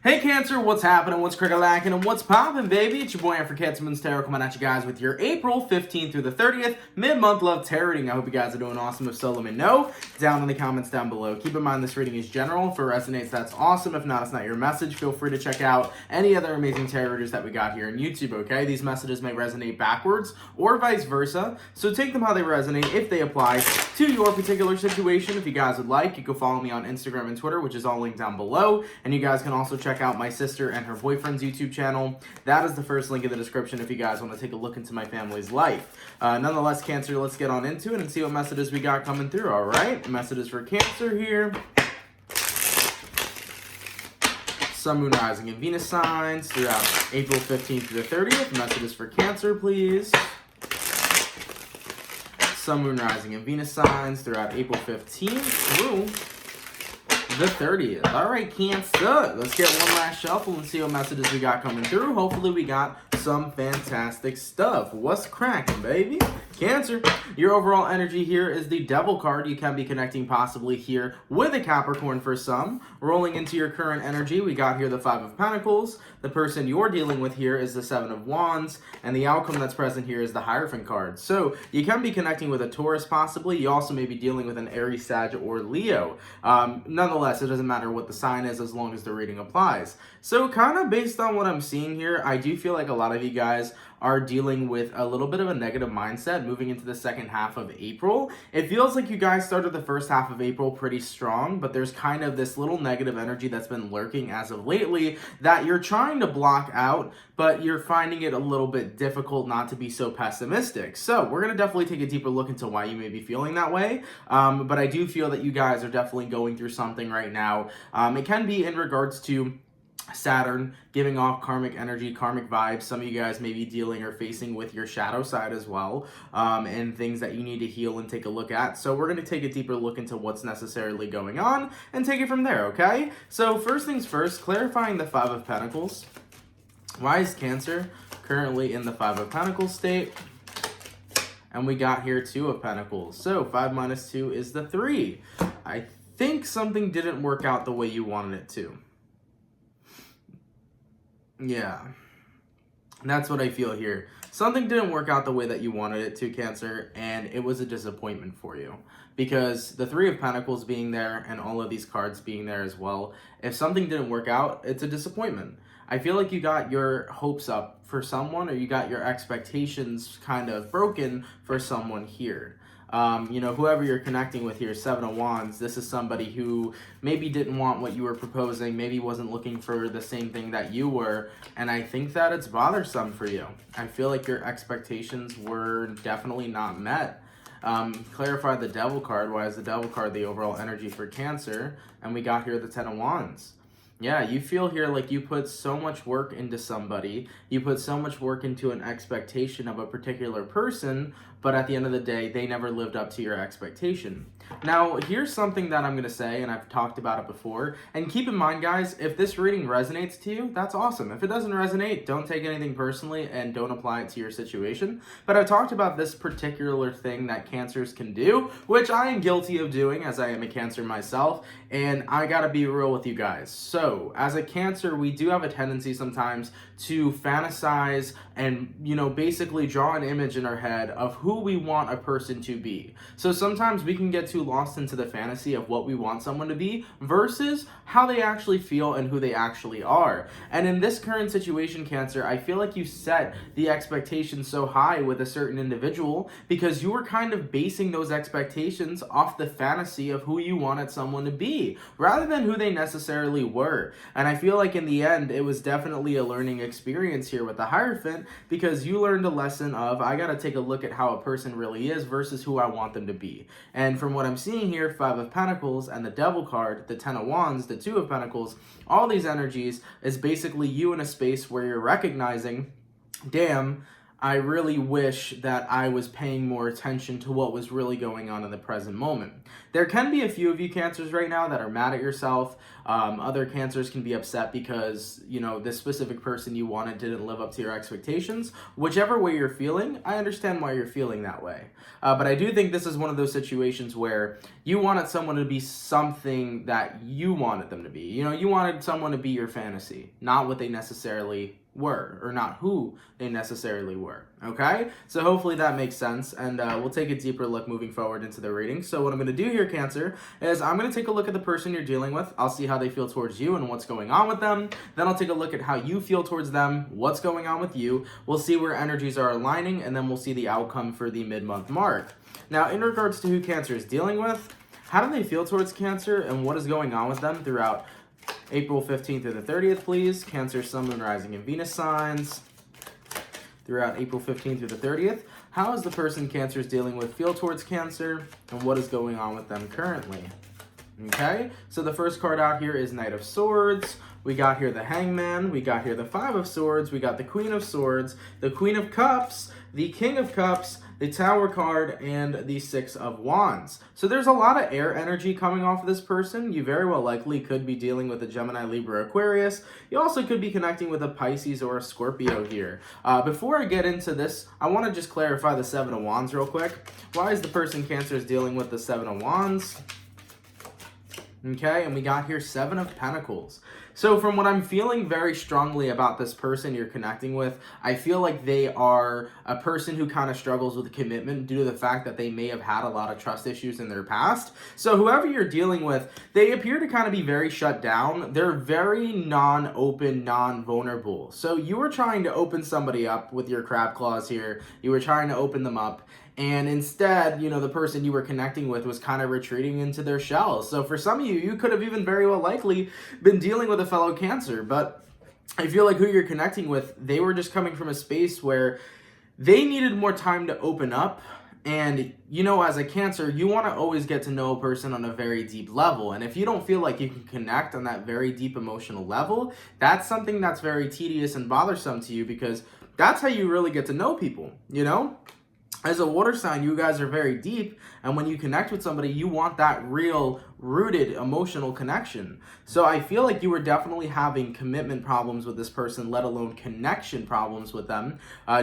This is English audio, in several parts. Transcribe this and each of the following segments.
Hey Cancer, what's happening, what's crick-a-lackin', and what's poppin', baby? It's your boy for CancerMoonsTarot coming at you guys with your April 15th through the 30th mid-month love tarot reading. I hope you guys are doing awesome. If so, let me know down in the comments down below. Keep in mind this reading is general. If it resonates, that's awesome. If not, it's not your message. Feel free to check out any other amazing tarot readers that we got here on YouTube, okay? These messages may resonate backwards or vice versa, so take them how they resonate if they apply to your particular situation. If you guys would like, you can follow me on Instagram and Twitter, which is all linked down below, and you guys can also check out my sister and her boyfriend's YouTube channel. That is the first link in the description if you guys want to take a look into my family's life. Nonetheless, Cancer, let's get on into it and see what messages we got coming through, all right? Messages for Cancer here. Sun, Moon, Rising, and Venus signs throughout April 15th to the 30th. Messages for Cancer, please. Sun, Moon, Rising, and Venus signs throughout April 15th through the 30th. All right, Cancer. Let's get one last shuffle and see what messages we got coming through. Hopefully we got some fantastic stuff. What's cracking, baby? Cancer, your overall energy here is the Devil card. You can be connecting possibly here with a Capricorn for some. Rolling into your current energy, we got here the Five of Pentacles. The person you're dealing with here is the Seven of Wands. And the outcome that's present here is the Hierophant card. So you can be connecting with a Taurus possibly. You also may be dealing with an Aries, Sag, or Leo. Nonetheless, it doesn't matter what the sign is as long as the reading applies. So kind of based on what I'm seeing here, I do feel like a lot of you guys are dealing with a little bit of a negative mindset moving into the second half of April. It feels like you guys started the first half of April pretty strong, but there's kind of this little negative energy that's been lurking as of lately that you're trying to block out, but you're finding it a little bit difficult not to be so pessimistic. So we're going to definitely take a deeper look into why you may be feeling that way, but I do feel that you guys are definitely going through something right now. It can be in regards to Saturn giving off karmic energy, karmic vibes. Some of you guys may be dealing or facing with your shadow side as well, and things that you need to heal and take a look at. So we're going to take a deeper look into what's necessarily going on and take it from there, okay? So first things first, clarifying the Five of Pentacles. Why is Cancer currently in the Five of Pentacles state? And we got here Two of Pentacles. So 5 minus 2 is the 3. I think something didn't work out the way you wanted it to. Yeah, that's what I feel here. Something didn't work out the way that you wanted it to, Cancer, and it was a disappointment for you. Because the Three of Pentacles being there and all of these cards being there as well, if something didn't work out, it's a disappointment. I feel like you got your hopes up for someone, or you got your expectations kind of broken for someone here. Whoever you're connecting with here, Seven of Wands, this is somebody who maybe didn't want what you were proposing, maybe wasn't looking for the same thing that you were, and I think that it's bothersome for you. I feel like your expectations were definitely not met. Clarify the Devil card. Why is the Devil card the overall energy for Cancer? And we got here the Ten of Wands. Yeah, you feel here like you put so much work into somebody, you put so much work into an expectation of a particular person, but at the end of the day, they never lived up to your expectation. Now, here's something that I'm going to say, and I've talked about it before, and keep in mind, guys, if this reading resonates to you, that's awesome. If it doesn't resonate, don't take anything personally and don't apply it to your situation. But I've talked about this particular thing that Cancers can do, which I am guilty of doing as I am a Cancer myself, and I got to be real with you guys. So, as a Cancer, we do have a tendency sometimes to fantasize and, basically draw an image in our head of who we want a person to be. So sometimes we can get too lost into the fantasy of what we want someone to be versus how they actually feel and who they actually are. And in this current situation, Cancer, I feel like you set the expectations so high with a certain individual because you were kind of basing those expectations off the fantasy of who you wanted someone to be rather than who they necessarily were. And I feel like in the end, it was definitely a learning experience here with the Hierophant because you learned a lesson of, I got to take a look at how a person really is versus who I want them to be. And from what I'm seeing here, Five of Pentacles and the Devil card, the Ten of Wands, the Two of Pentacles, all these energies is basically you in a space where you're recognizing, damn, I really wish that I was paying more attention to what was really going on in the present moment. There can be a few of you Cancers right now that are mad at yourself. Other Cancers can be upset because, you know, this specific person you wanted didn't live up to your expectations. Whichever way you're feeling, I understand why you're feeling that way. But I do think this is one of those situations where you wanted someone to be something that you wanted them to be. You know, you wanted someone to be your fantasy, not what they necessarily were, or not who they necessarily were. Okay, so hopefully that makes sense, and we'll take a deeper look moving forward into the reading. So what I'm going to do here, Cancer, is I'm going to take a look at the person you're dealing with. I'll see how they feel towards you and what's going on with them. Then I'll take a look at how you feel towards them, what's going on with you. We'll see where energies are aligning, and then we'll see the outcome for the mid-month mark. Now, in regards to who Cancer is dealing with, how do they feel towards Cancer, and what is going on with them throughout April 15th through the 30th, please. Cancer, Sun, Moon, Rising, and Venus signs. Throughout April 15th through the 30th, how is the person Cancer is dealing with feel towards Cancer, and what is going on with them currently? Okay, so the first card out here is Knight of Swords. We got here the Hangman. We got here the Five of Swords. We got the Queen of Swords, the Queen of Cups, the King of Cups, the Tower card, and the Six of Wands. So there's a lot of air energy coming off of this person. You very well likely could be dealing with a Gemini, Libra, Aquarius. You also could be connecting with a Pisces or a Scorpio here. Before I get into this, I want to just clarify the Seven of Wands real quick. Why is the person Cancer is dealing with the Seven of Wands? Okay, and we got here Seven of Pentacles. So from what I'm feeling very strongly about this person you're connecting with, I feel like they are a person who kind of struggles with commitment due to the fact that they may have had a lot of trust issues in their past. So whoever you're dealing with, they appear to kind of be very shut down. They're very non-open, non-vulnerable. So you were trying to open somebody up with your crab claws here. You were trying to open them up. And instead, you know, the person you were connecting with was kind of retreating into their shell. So for some of you, you could have even very well likely been dealing with a fellow Cancer. But I feel like who you're connecting with, they were just coming from a space where they needed more time to open up. And, you know, as a Cancer, you want to always get to know a person on a very deep level. And if you don't feel like you can connect on that very deep emotional level, that's something that's very tedious and bothersome to you, because that's how you really get to know people, you know? As a water sign, you guys are very deep, and when you connect with somebody, you want that real, rooted, emotional connection. So I feel like you were definitely having commitment problems with this person, let alone connection problems with them,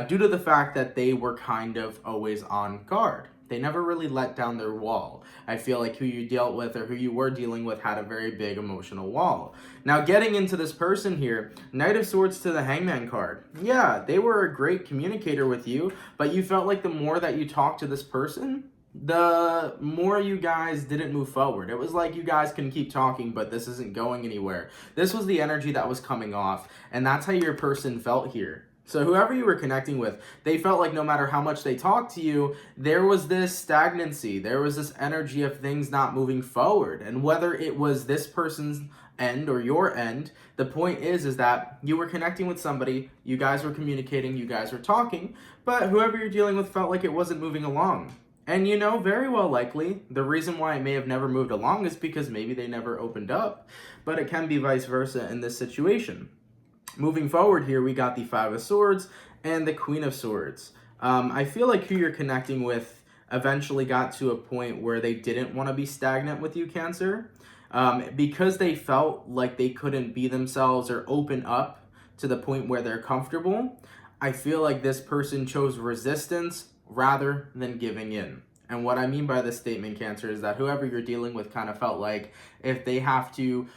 due to the fact that they were kind of always on guard. They never really let down their wall. I feel like who you dealt with or who you were dealing with had a very big emotional wall. Now, getting into this person here, Knight of Swords to the Hangman card. Yeah, they were a great communicator with you, but you felt like the more that you talked to this person, the more you guys didn't move forward. It was like you guys can keep talking, but this isn't going anywhere. This was the energy that was coming off, and that's how your person felt here. So whoever you were connecting with, they felt like no matter how much they talked to you, there was this stagnancy. There was this energy of things not moving forward. And whether it was this person's end or your end, the point is that you were connecting with somebody, you guys were communicating, you guys were talking, but whoever you're dealing with felt like it wasn't moving along. And you know, very well likely, the reason why it may have never moved along is because maybe they never opened up, but it can be vice versa in this situation. Moving forward here, we got the Five of Swords and the Queen of Swords. I feel like who you're connecting with eventually got to a point where they didn't want to be stagnant with you, Cancer, because they felt like they couldn't be themselves or open up to the point where they're comfortable. I feel like this person chose resistance rather than giving in. And what I mean by this statement, Cancer, is that whoever you're dealing with kind of felt like if they have to,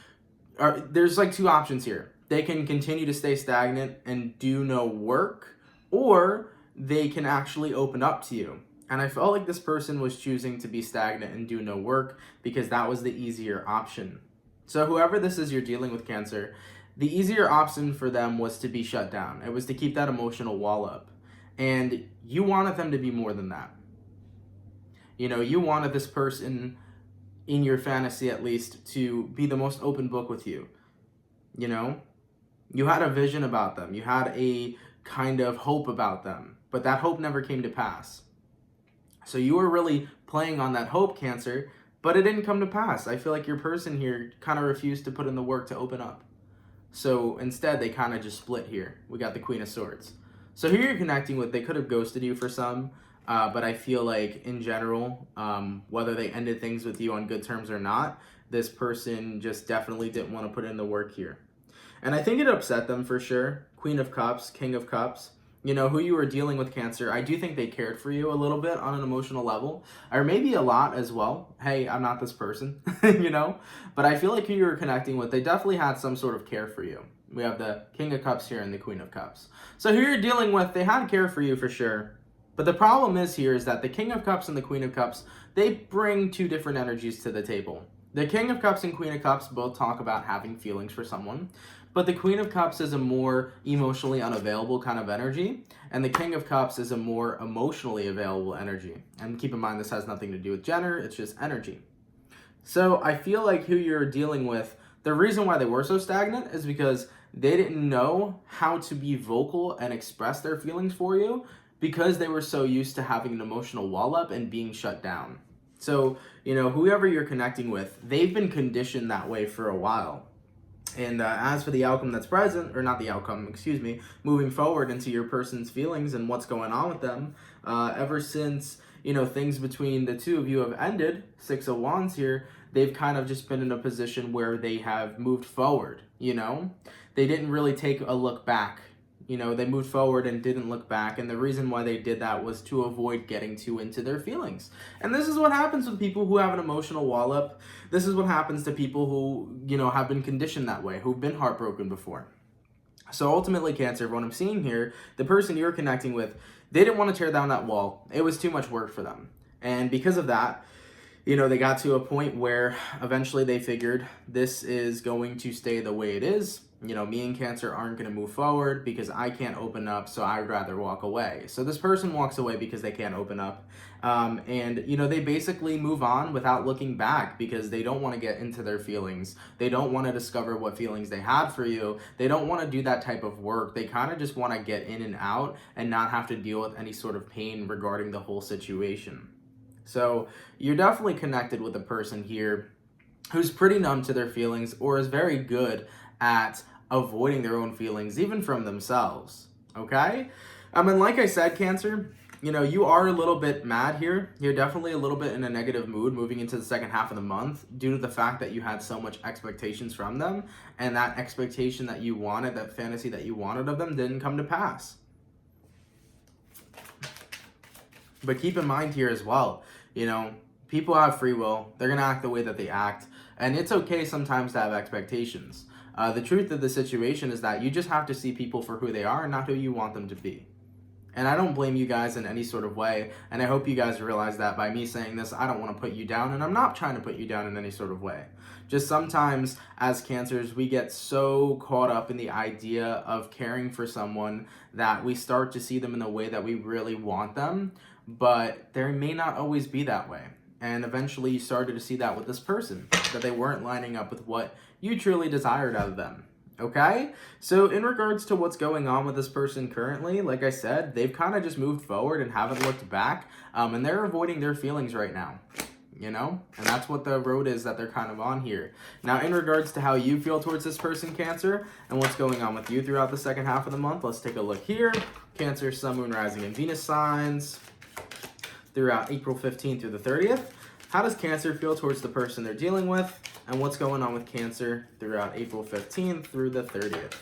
or there's like two options here. They can continue to stay stagnant and do no work, or they can actually open up to you. And I felt like this person was choosing to be stagnant and do no work because that was the easier option. So whoever this is you're dealing with, Cancer, the easier option for them was to be shut down. It was to keep that emotional wall up. And you wanted them to be more than that. You know, you wanted this person, in your fantasy at least, to be the most open book with you. You know? You had a vision about them. You had a kind of hope about them. But that hope never came to pass. So you were really playing on that hope, Cancer, but it didn't come to pass. I feel like your person here kind of refused to put in the work to open up. So instead, they kind of just split here. We got the Queen of Swords. So who you're connecting with, they could have ghosted you for some, but I feel like in general, whether they ended things with you on good terms or not, this person just definitely didn't want to put in the work here. And I think it upset them for sure. Queen of Cups, King of Cups. You know, who you were dealing with, Cancer, I do think they cared for you a little bit on an emotional level, or maybe a lot as well. Hey, I'm not this person, you know? But I feel like who you were connecting with, they definitely had some sort of care for you. We have the King of Cups here and the Queen of Cups. So who you're dealing with, they had care for you for sure. But the problem is here is that the King of Cups and the Queen of Cups, they bring two different energies to the table. The King of Cups and Queen of Cups both talk about having feelings for someone, but the Queen of Cups is a more emotionally unavailable kind of energy, and the King of Cups is a more emotionally available energy. And keep in mind, this has nothing to do with gender, it's just energy. So I feel like who you're dealing with, the reason why they were so stagnant is because they didn't know how to be vocal and express their feelings for you because they were so used to having an emotional wall up and being shut down. So, you know, whoever you're connecting with, they've been conditioned that way for a while. And as for the outcome that's present, or not the outcome, excuse me, moving forward into your person's feelings and what's going on with them, ever since, you know, things between the two of you have ended, Six of Wands here, they've kind of just been in a position where they have moved forward, you know? They didn't really take a look back. You know, they moved forward and didn't look back, and the reason why they did that was to avoid getting too into their feelings. And this is what happens with people who have an emotional wall up. This is what happens to people who, you know, have been conditioned that way, who've been heartbroken before. So ultimately, Cancer, what I'm seeing here, the person you're connecting with, they didn't want to tear down that wall. It was too much work for them. And because of that, you know, they got to a point where eventually they figured this is going to stay the way it is. You know, me and Cancer aren't going to move forward because I can't open up, so I'd rather walk away. So this person walks away because they can't open up. And, you know, they basically move on without looking back because they don't want to get into their feelings. They don't want to discover what feelings they had for you. They don't want to do that type of work. They kind of just want to get in and out and not have to deal with any sort of pain regarding the whole situation. So you're definitely connected with a person here who's pretty numb to their feelings or is very good at avoiding their own feelings, even from themselves, okay? And like I said, Cancer, you know, you are a little bit mad here. You're definitely a little bit in a negative mood moving into the second half of the month due to the fact that you had so much expectations from them, and that expectation that you wanted, that fantasy that you wanted of them didn't come to pass. But keep in mind here as well, you know, people have free will. They're going to act the way that they act, and it's okay sometimes to have expectations. The truth of the situation is that you just have to see people for who they are and not who you want them to be. And I don't blame you guys in any sort of way, and I hope you guys realize that by me saying this, I don't want to put you down, and I'm not trying to put you down in any sort of way. Just sometimes, as Cancers, we get so caught up in the idea of caring for someone that we start to see them in the way that we really want them, but there may not always be that way. And eventually you started to see that with this person, that they weren't lining up with what you truly desired out of them, okay? So in regards to what's going on with this person currently, like I said, they've kind of just moved forward and haven't looked back, and they're avoiding their feelings right now, you know? And that's what the road is that they're kind of on here. Now, in regards to how you feel towards this person, Cancer, and what's going on with you throughout the second half of the month, let's take a look here. Cancer, Sun, Moon, Rising, and Venus signs throughout April 15th through the 30th. How does Cancer feel towards the person they're dealing with? And what's going on with Cancer throughout April 15th through the 30th?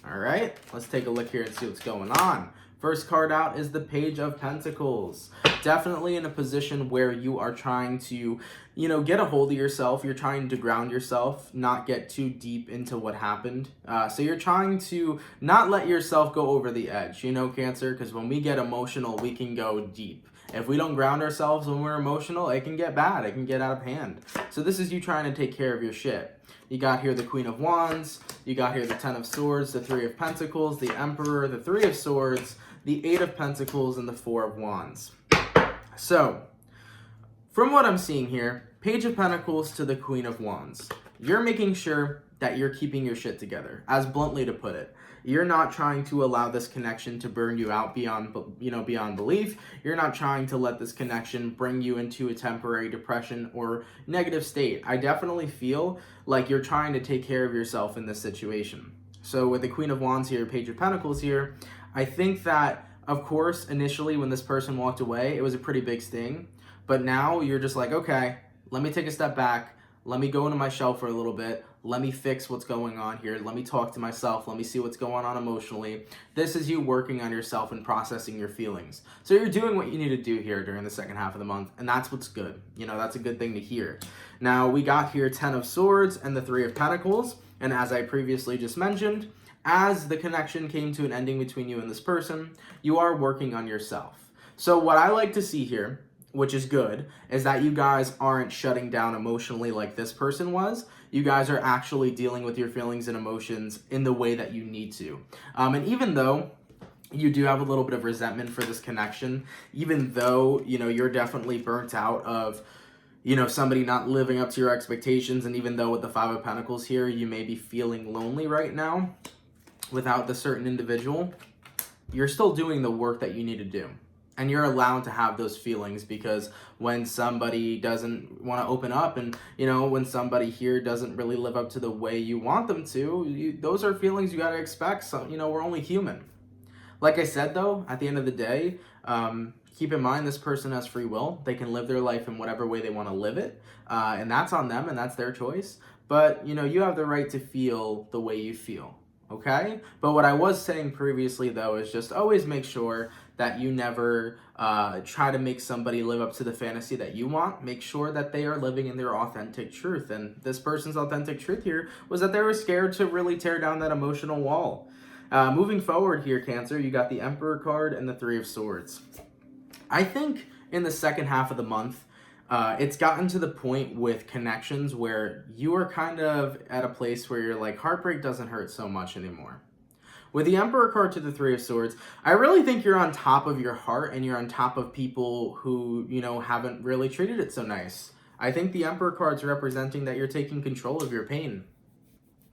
All right, let's take a look here and see what's going on. First card out is the Page of Pentacles. Definitely in a position where you are trying to, you know, get a hold of yourself. You're trying to ground yourself, not get too deep into what happened. So you're trying to not let yourself go over the edge, you know, Cancer, because when we get emotional, we can go deep. If we don't ground ourselves when we're emotional, it can get bad. It can get out of hand. So this is you trying to take care of your shit. You got here the Queen of Wands. You got here the Ten of Swords, the Three of Pentacles, the Emperor, the Three of Swords, the Eight of Pentacles, and the Four of Wands. So, from what I'm seeing here, Page of Pentacles to the Queen of Wands. You're making sure that you're keeping your shit together, as bluntly to put it. You're not trying to allow this connection to burn you out beyond belief. You're not trying to let this connection bring you into a temporary depression or negative state. I definitely feel like you're trying to take care of yourself in this situation. So with the Queen of Wands here, Page of Pentacles here, I think that, of course, initially when this person walked away, it was a pretty big sting. But now you're just like, okay, let me take a step back. Let me go into my shell for a little bit. Let me fix what's going on here. Let me talk to myself. Let me see what's going on emotionally. This is you working on yourself and processing your feelings. So you're doing what you need to do here during the second half of the month, and that's what's good. You know, that's a good thing to hear. Now, we got here 10 of Swords and the 3 of Pentacles, and as I previously just mentioned, as the connection came to an ending between you and this person, you are working on yourself. So what I like to see here, which is good, is that you guys aren't shutting down emotionally like this person was. You guys are actually dealing with your feelings and emotions in the way that you need to. And even though you do have a little bit of resentment for this connection, even though, you know, you're definitely burnt out of, you know, somebody not living up to your expectations, and even though with the 5 of Pentacles here, you may be feeling lonely right now without the certain individual, you're still doing the work that you need to do. And you're allowed to have those feelings, because when somebody doesn't want to open up, and, you know, when somebody here doesn't really live up to the way you want them to, those are feelings you got to expect. So, you know, we're only human. Like I said, though, at the end of the day, keep in mind this person has free will. They can live their life in whatever way they want to live it. And that's on them, and that's their choice. But, you know, you have the right to feel the way you feel. Okay? But what I was saying previously, though, is just always make sure that you never try to make somebody live up to the fantasy that you want. Make sure that they are living in their authentic truth. And this person's authentic truth here was that they were scared to really tear down that emotional wall. Moving forward here, Cancer, you got the Emperor card and the 3 of Swords. I think in the second half of the month, it's gotten to the point with connections where you are kind of at a place where you're like, heartbreak doesn't hurt so much anymore. With the Emperor card to the 3 of Swords, I really think you're on top of your heart, and you're on top of people who, you know, haven't really treated it so nice. I think the Emperor card's representing that you're taking control of your pain,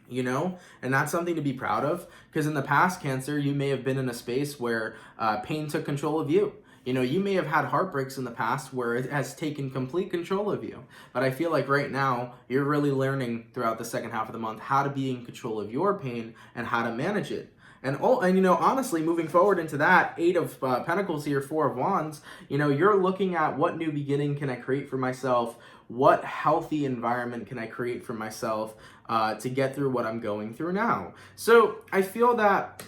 you know, and that's something to be proud of, because in the past, Cancer, you may have been in a space where pain took control of you. You know, you may have had heartbreaks in the past where it has taken complete control of you. But I feel like right now, you're really learning throughout the second half of the month how to be in control of your pain and how to manage it. And you know, honestly, moving forward into that, 8 of Pentacles here, 4 of Wands, you know, you're looking at what new beginning can I create for myself? What healthy environment can I create for myself to get through what I'm going through now? So I feel that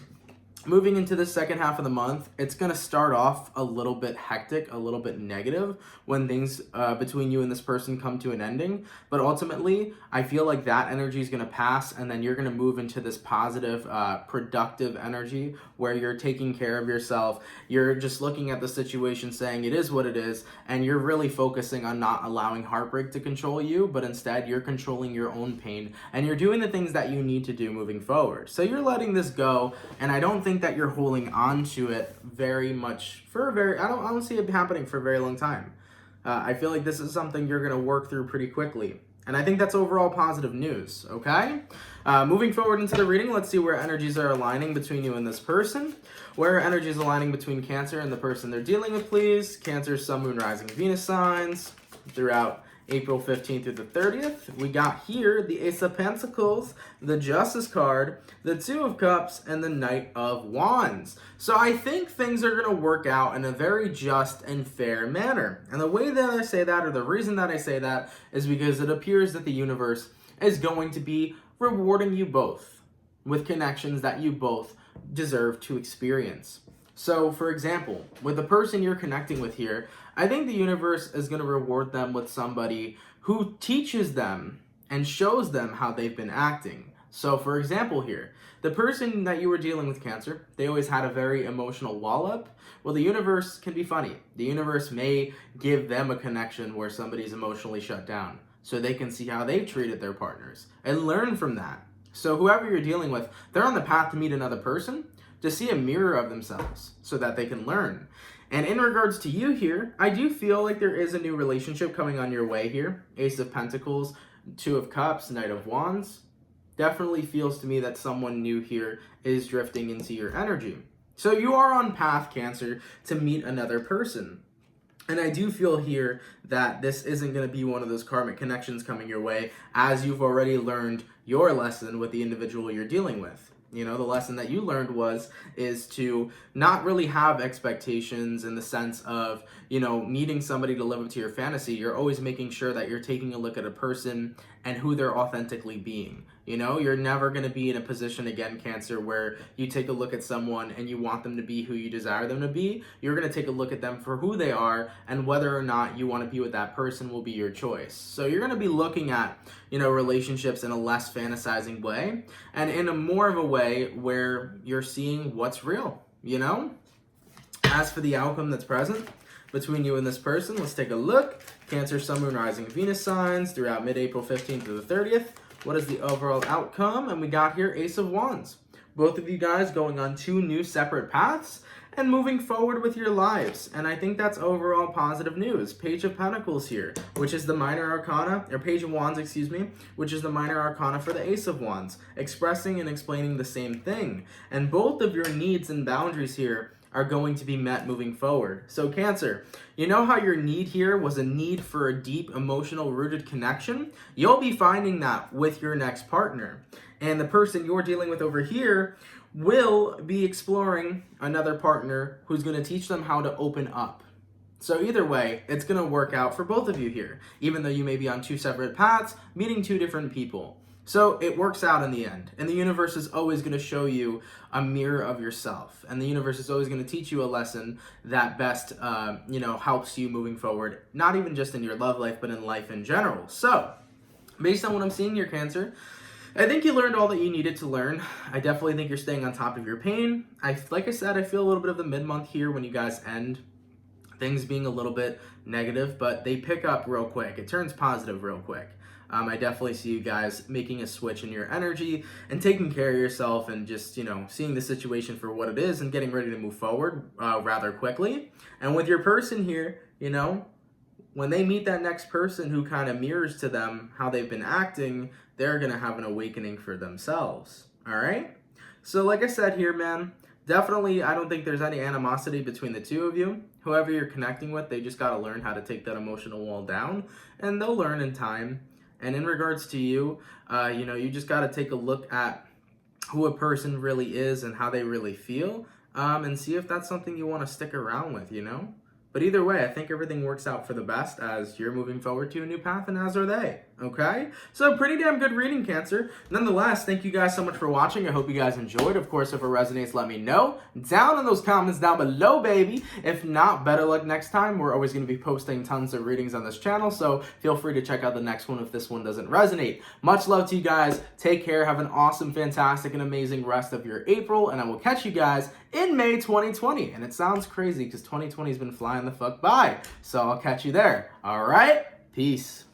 moving into the second half of the month, it's going to start off a little bit hectic, a little bit negative when things between you and this person come to an ending. But ultimately, I feel like that energy is going to pass, and then you're going to move into this positive, productive energy where you're taking care of yourself. You're just looking at the situation saying it is what it is, and you're really focusing on not allowing heartbreak to control you, but instead you're controlling your own pain, and you're doing the things that you need to do moving forward. So you're letting this go, and I don't think that you're holding on to it very much I don't see it happening for a very long time. I feel like this is something you're going to work through pretty quickly. And I think that's overall positive news, okay? Moving forward into the reading, let's see where energies are aligning between you and this person. Where are energies aligning between Cancer and the person they're dealing with, please? Cancer, Sun, Moon, Rising, Venus signs throughout April 15th through the 30th. We got here the Ace of Pentacles, the Justice card, the 2 of Cups, and the Knight of Wands. So I think things are going to work out in a very just and fair manner. And the way that I say that, or the reason that I say that, is because it appears that the universe is going to be rewarding you both with connections that you both deserve to experience. So, for example, with the person you're connecting with here, I think the universe is going to reward them with somebody who teaches them and shows them how they've been acting. So, for example here, the person that you were dealing with, Cancer, they always had a very emotional wall up. Well, the universe can be funny. The universe may give them a connection where somebody's emotionally shut down, so they can see how they've treated their partners and learn from that. So whoever you're dealing with, they're on the path to meet another person, to see a mirror of themselves so that they can learn. And in regards to you here, I do feel like there is a new relationship coming on your way here. Ace of Pentacles, 2 of Cups, Knight of Wands. Definitely feels to me that someone new here is drifting into your energy. So you are on path, Cancer, to meet another person. And I do feel here that this isn't going to be one of those karmic connections coming your way, as you've already learned your lesson with the individual you're dealing with. You know, the lesson that you learned is to not really have expectations in the sense of, you know, needing somebody to live up to your fantasy. You're always making sure that you're taking a look at a person and who they're authentically being. You know, you're never going to be in a position again, Cancer, where you take a look at someone and you want them to be who you desire them to be. You're going to take a look at them for who they are, and whether or not you want to be with that person will be your choice. So you're going to be looking at, you know, relationships in a less fantasizing way, and in a more of a way where you're seeing what's real, you know? As for the outcome that's present between you and this person, let's take a look. Cancer, Sun, Moon, Rising, Venus signs throughout mid-April 15th to the 30th. What is the overall outcome? And we got here Ace of Wands. Both of you guys going on 2 new separate paths and moving forward with your lives. And I think that's overall positive news. Page of Pentacles here, which is the minor arcana, or Page of Wands, excuse me, which is the minor arcana for the Ace of Wands, expressing and explaining the same thing. And both of your needs and boundaries here are going to be met moving forward. So Cancer, you know how your need here was a need for a deep, emotional, rooted connection? You'll be finding that with your next partner. And the person you're dealing with over here will be exploring another partner who's going to teach them how to open up. So either way, it's going to work out for both of you here, even though you may be on 2 separate paths, meeting 2 different people. So it works out in the end, and the universe is always going to show you a mirror of yourself, and the universe is always going to teach you a lesson that best, you know, helps you moving forward, not even just in your love life, but in life in general. So, based on what I'm seeing here, Cancer, I think you learned all that you needed to learn. I definitely think you're staying on top of your pain. Like I said, I feel a little bit of the mid-month here when you guys end, things being a little bit negative, but they pick up real quick. It turns positive real quick. I definitely see you guys making a switch in your energy and taking care of yourself and just, you know, seeing the situation for what it is and getting ready to move forward rather quickly. And with your person here, you know, when they meet that next person who kind of mirrors to them how they've been acting, they're going to have an awakening for themselves. All right? So like I said here, man, definitely I don't think there's any animosity between the 2 of you. Whoever you're connecting with, they just got to learn how to take that emotional wall down, and they'll learn in time. And in regards to you, you know, you just got to take a look at who a person really is and how they really feel, and see if that's something you want to stick around with, you know? But either way, I think everything works out for the best as you're moving forward to a new path, and as are they, okay? So pretty damn good reading, Cancer. Nonetheless, thank you guys so much for watching. I hope you guys enjoyed. Of course, if it resonates, let me know down in those comments down below, baby. If not, better luck next time. We're always going to be posting tons of readings on this channel, so feel free to check out the next one if this one doesn't resonate. Much love to you guys. Take care. Have an awesome, fantastic, and amazing rest of your April, and I will catch you guys in May 2020. And it sounds crazy because 2020 has been flying the fuck by. So I'll catch you there. All right? Peace.